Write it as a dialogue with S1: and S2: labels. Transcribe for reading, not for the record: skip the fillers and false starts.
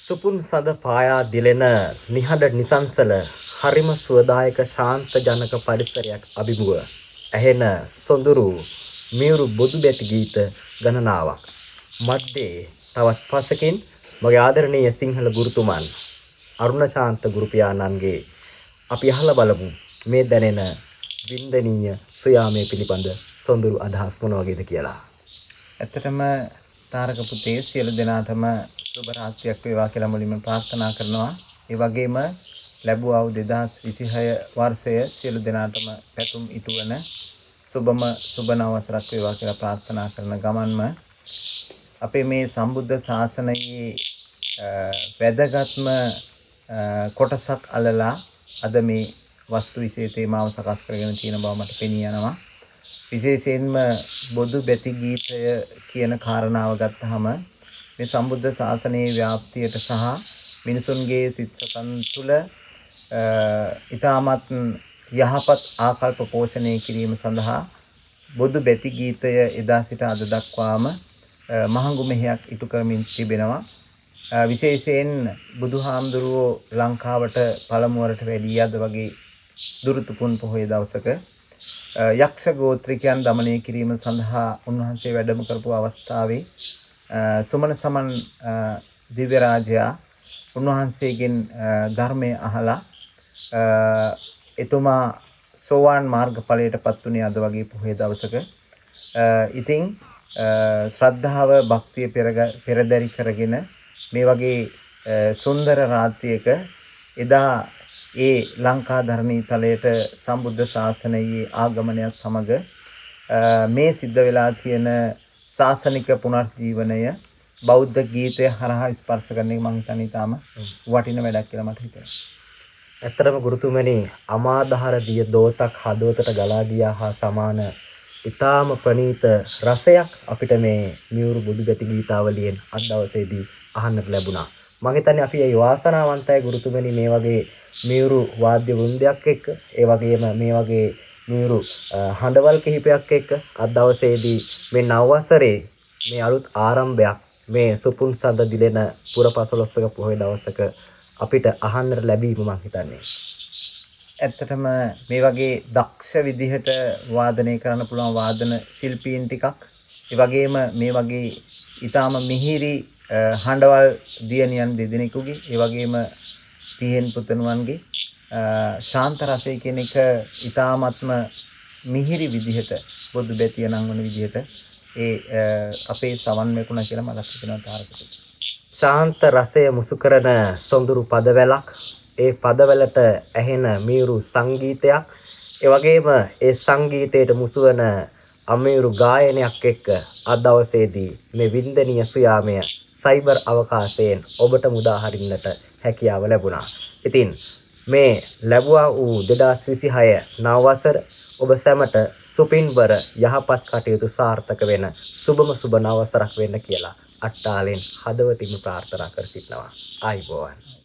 S1: සුපුන් සඳ පායා දිලෙන නිහඬ නිසංසල හරිම සුවදායක ශාන්ත ජනක පරිසරයක් අභිමුව ඇහෙන සොඳුරු මියුරු බොදු බැති ගීත ගණනාවක් මැද්දේ තවත් පසකින් මගේ ආදරණීය සිංහල ගුරුතුමන් අරුණ ශාන්ත ගුරු පියාණන්ගේ අපි අහලා බලමු මේ දැනෙන වින්දනීය සුයාමයේ පිළිබඳ සොඳුරු අදහස් මොන වගේද කියලා.
S2: ඇත්තටම තාරක පුතේ සියලු දෙනාටම සුබ රාත්‍රියක් වේවා කියලා මුලින්ම ප්‍රාර්ථනා කරනවා. ඒ වගේම ලැබුවා වූ 2026 වර්ෂය සියලු දෙනාටම පැතුම් ඉටුවන සුබ නව වසරක් වේවා කියලා ප්‍රාර්ථනා කරන ගමන්ම අපේ මේ සම්බුද්ධ ශාසනයේ වැදගත්ම කොටසක් අලලා අද මේ වස්තු විශේෂ තේමාව සකස් කරගෙන තියෙන බව මට පෙනී යනවා. විශේෂයෙන්ම බොදු බැති ගීතය කියන කාරණාව ගත්තාම මේ සම්බුද්ධ ශාසනයේ ව්‍යාප්තියට සහ මිනිසුන්ගේ සිත් සතන් තුළ ඊටමත් යහපත් ආකල්ප පෝෂණය කිරීම සඳහා බොදු බැති ගීතය එදා සිට අද දක්වාම මහඟු මෙහෙයක් ඉටු කරමින් තිබෙනවා. විශේෂයෙන් බුදුහාමුදුරුවෝ ලංකාවට පළමුවරට වැඩි අද වගේ දුරුතුපුන් පොහොය දවසක යක්ෂ ගෝත්‍රිකයන් দমনය කිරීම සඳහා උන්වහන්සේ වැඩම කරපු අවස්ථාවේ සුමන සමන් දිව්‍ය රාජයා උන්වහන්සේගෙන් ධර්මය අහලා එතුමා සෝවාන් මාර්ගඵලයටපත් උනේ අද වගේ පොහොය දවසක. ඉතින් ශ්‍රද්ධාව භක්තිය පෙරදරි කරගෙන මේ වගේ සුන්දර රාත්‍රියක එදා ඒ ලංකා ධර්මී තලයට සම්බුද්ධ ශාසනයේ ආගමනයත් සමග මේ සිද්ධ වෙලා තියෙන ශාසනික පුනර්ජීවනය බෞද්ධ ගීතය හරහා ස්පර්ශ කරන එක මම හිතන්නේ තාම වටින වැඩක් කියලා මට හිතෙනවා.
S1: ඇත්තටම ගුරුතුමනි අමාදහර දිය දෝතක් හදවතට ගලා ගියා හා සමාන ඊටාම ප්‍රණීත රසයක් අපිට මේ මියුරු බුදු ගති ගීතාවලියෙන් අද දවසේදී අහන්නට ලැබුණා. මම හිතන්නේ අපි ඒ වාසනාවන්තයි ගුරුතුමනි මේ වගේ මියුරු වාද්‍ය වෘන්දයක් එක්ක ඒ වගේම මේ වගේ මියුරු හඬවල් කිහිපයක් එක්ක අද දවසේදී මේ නව වසරේ මේ අලුත් ආරම්භයක් මේ සුපුන් සඳ දිලෙන පුරපසළොස්වක පොහොය දවසක අපිට අහන්නට ලැබීම මම හිතන්නේ.
S2: ඇත්තටම මේ වගේ දක්ෂ විදිහට වාදනය කරන්න පුළුවන් වාදන ශිල්පීන් ටිකක් ඒ වගේම මේ වගේ ඊටාම මිහිරි හඬවල් දියණියන් දෙදෙනෙකුගේ ඒ වගේම තිහෙන් පුතණුවන්ගේ ශාන්ත රසය කියන එක ඊටාමත්ම මිහිරි විදිහට බොදු බැතිය නංවන විදිහට ඒ අපේ සවන් මෙකුණ කියලා මතක් වෙනවා තාරකට.
S1: ශාන්ත රසය මුසු කරන සොඳුරු පදවැලක් ඒ පදවලට ඇහෙන මියුරු සංගීතයක් ඒ වගේම ඒ සංගීතයට මුසු වන අමියුරු ගායනයක් එක්ක අද දවසේදී මේ වින්දනීය සුයාමය සයිබර් අවකාශයෙන් ඔබට මුදා හරින්නට හැකියාව ලැබුණා. ඉතින් මේ ලැබුවා වූ 2026 නව වසර ඔබ සැමට සුපින්බර යහපත් කටයුතු සාර්ථක වෙන සුබම සුබ නව වසරක් වෙන්න කියලා අට්ටාලෙන් හදවතින්ම ප්‍රාර්ථනා කර සිටිනවා. ආයිබෝවන්.